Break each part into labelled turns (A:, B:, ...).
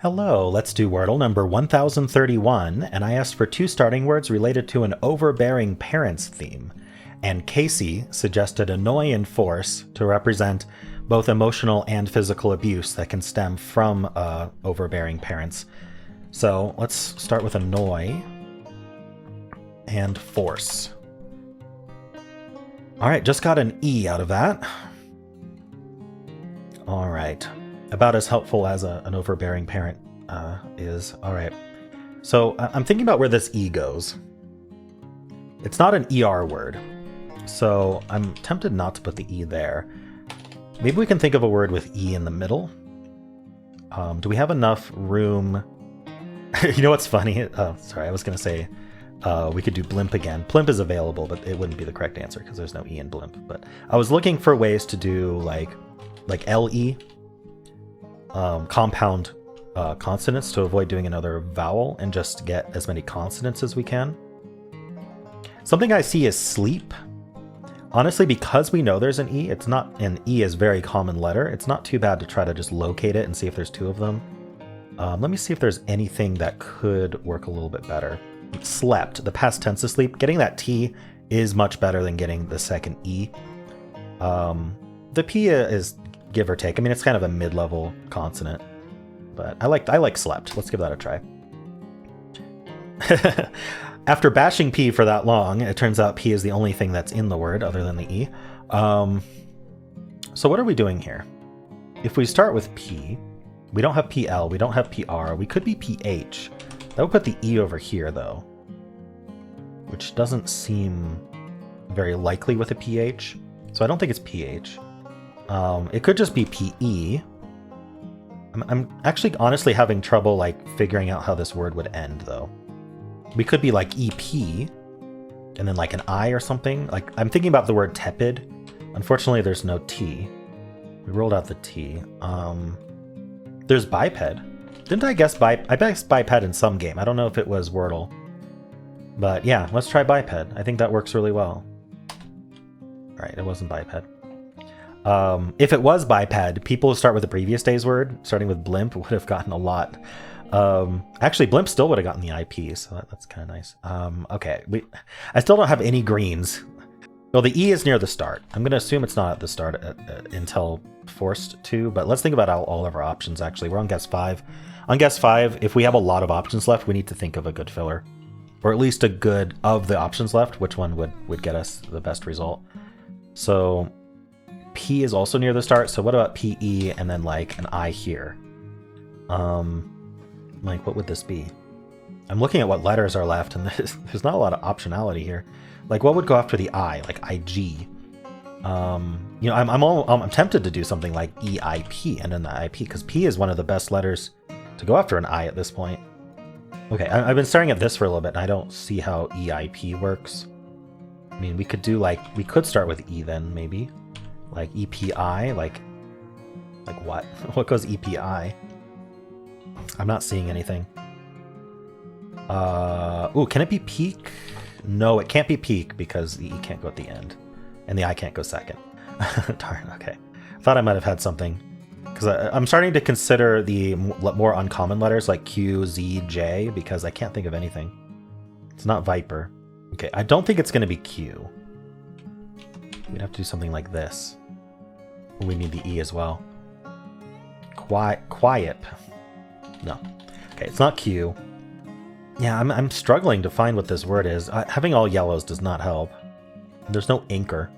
A: Hello, let's do Wordle number 1031, and I asked for two starting words related to an overbearing parents theme. And Casey suggested annoy and force to represent both emotional and physical abuse that can stem from overbearing parents. So let's start with annoy and force. All right, just got an E out of that. All right. About as helpful as an overbearing parent is. All right. So I'm thinking about where this E goes. It's not an ER word, so I'm tempted not to put the E there. Maybe we can think of a word with E in the middle. Do we have enough room? You know what's funny? Sorry, I was going to say we could do blimp again. Blimp is available, but it wouldn't be the correct answer because there's no E in blimp. But I was looking for ways to do like LE. Compound consonants to avoid doing another vowel and just get as many consonants as we can. Something I see is sleep. Honestly, because we know there's an E, it's not an E is a very common letter. It's not too bad to try to just locate it and see if there's two of them. Let me see if there's anything that could work a little bit better. Slept, the past tense of sleep. Getting that T is much better than getting the second E. The P is give or take. I mean, it's kind of a mid-level consonant, but I like slept. Let's give that a try. After bashing P for that long, it turns out P is the only thing that's in the word other than the E. So what are we doing here? If we start with P, we don't have PL, we don't have PR, we could be PH. That would put the E over here, though, which doesn't seem very likely with a PH. So I don't think it's PH. It could just be PE. I'm actually honestly having trouble figuring out how this word would end, though. We could be like EP and then like an I or something. I'm thinking about the word tepid. Unfortunately, there's no T. We rolled out the T. There's biped. Didn't I guess I guessed biped in some game. I don't know if it was Wordle. But yeah, let's try biped. I think that works really well. All right, it wasn't biped. If it was biped, people who start with the previous day's word, starting with blimp, would have gotten a lot. Actually, blimp still would have gotten the IP, so that's kind of nice. Okay, I still don't have any greens. Well, the E is near the start. I'm going to assume it's not at the start until forced to, but let's think about all of our options, actually. We're on guess 5. On guess 5, if we have a lot of options left, we need to think of a good filler. Or at least a good, of the options left, which one would get us the best result. So P is also near the start, so what about PE and then an I here? What would this be? I'm looking at what letters are left, and there's not a lot of optionality here. What would go after the I? IG. I'm tempted to do something like EIP and then the IP, because P is one of the best letters to go after an I at this point. Okay, I've been staring at this for a little bit, and I don't see how EIP works. I mean, we could do we could start with E then, maybe. EPI, what? What goes EPI? I'm not seeing anything. Ooh, can it be peak? No, it can't be peak because the E can't go at the end. And the I can't go second. Darn, okay. Thought I might have had something. Because I'm starting to consider the more uncommon letters like Q, Z, J, because I can't think of anything. It's not Viper. Okay, I don't think it's going to be Q. We'd have to do something like this. We need the E as well. Quiet. No. Okay, it's not Q. Yeah, I'm struggling to find what this word is. Having all yellows does not help. There's no anchor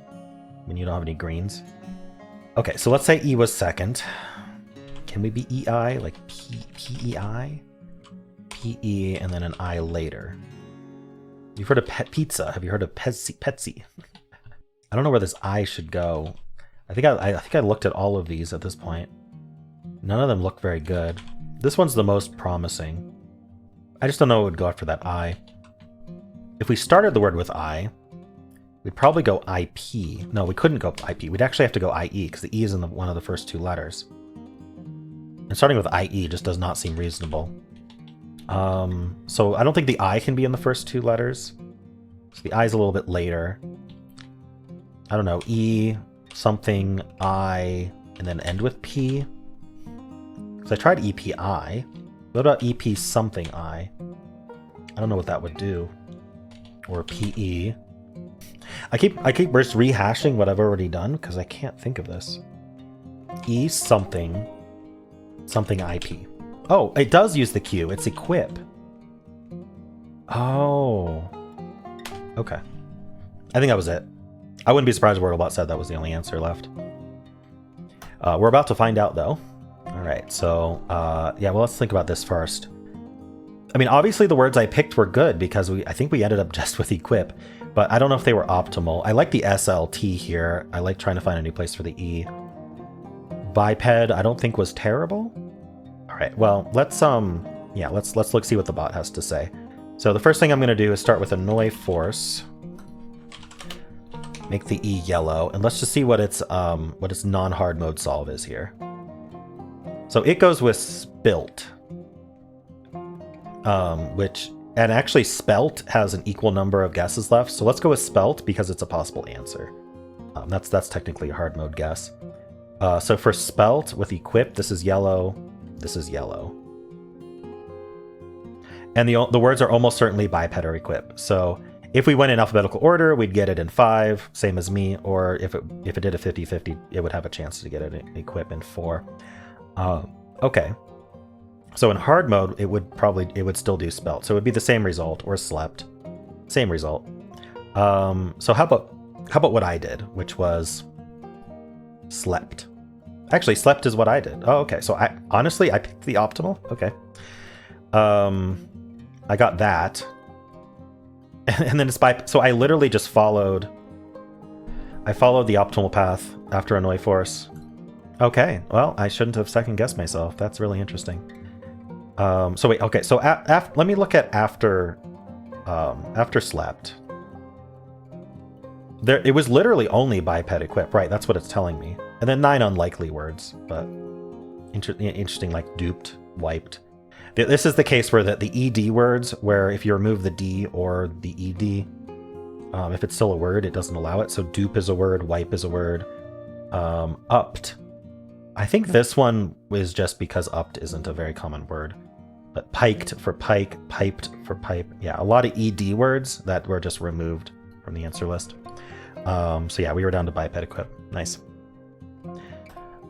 A: when you don't have any greens. Okay, so let's say E was second. Can we be EI? PEI? PE and then an I later. You've heard of pizza. Have you heard of Petsy? I don't know where this I should go. I think I looked at all of these at this point. None of them look very good. This one's the most promising. I just don't know what would go after that I. If we started the word with I, we'd probably go IP. No, we couldn't go IP. We'd actually have to go IE because the E is in one of the first two letters. And starting with IE just does not seem reasonable. So I don't think the I can be in the first two letters. So the I is a little bit later. I don't know, E, something, I, and then end with P. Because I tried EPI. What about EP something I? I don't know what that would do. Or PE. I keep just rehashing what I've already done because I can't think of this. E something IP. Oh, it does use the Q. It's equip. Oh. Okay. I think that was it. I wouldn't be surprised if Wordlebot said that was the only answer left. We're about to find out, though. All right, so yeah, well, let's think about this first. I mean, obviously the words I picked were good because I think we ended up just with equip, but I don't know if they were optimal. I like the SLT here. I like trying to find a new place for the E. Biped, I don't think was terrible. All right, well, let's look see what the bot has to say. So the first thing I'm going to do is start with annoy force. Make the E yellow, and let's just see what its non-hard mode solve is here. So it goes with spilt, and actually spelt has an equal number of guesses left. So let's go with spelt because it's a possible answer. That's technically a hard mode guess. So for spelt with equip, this is yellow, this is yellow. And the words are almost certainly biped or equip. So if we went in alphabetical order, we'd get it in 5, same as me, or if it did a 50-50, it would have a chance to get it in equip in 4. Okay. So in hard mode, it would still do spelt. So it would be the same result, or slept. Same result. So how about what I did, which was slept. Actually, slept is what I did. Oh, okay. So I picked the optimal. Okay. I got that. And then it's so I literally just followed the optimal path after annoy force. Okay, well, I shouldn't have second guessed myself. That's really interesting. So wait, okay, so let me look at after slept. It was literally only biped equip, right? That's what it's telling me. And then 9 unlikely words, but interesting, like duped, wiped. This is the case where the ED words, where if you remove the D or the ED, if it's still a word, it doesn't allow it. So dupe is a word, wipe is a word. Upped. I think this one was just because upped isn't a very common word. But piked for pike, piped for pipe. Yeah, a lot of ED words that were just removed from the answer list. So yeah, we were down to biped equip. Nice.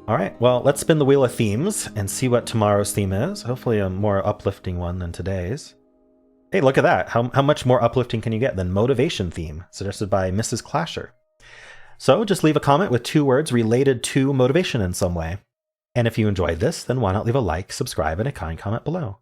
A: All right, well, let's spin the wheel of themes and see what tomorrow's theme is. Hopefully a more uplifting one than today's. Hey, look at that. How much more uplifting can you get than motivation theme, suggested by Mrs. Clasher? So just leave a comment with 2 words related to motivation in some way. And if you enjoyed this, then why not leave a like, subscribe, and a kind comment below.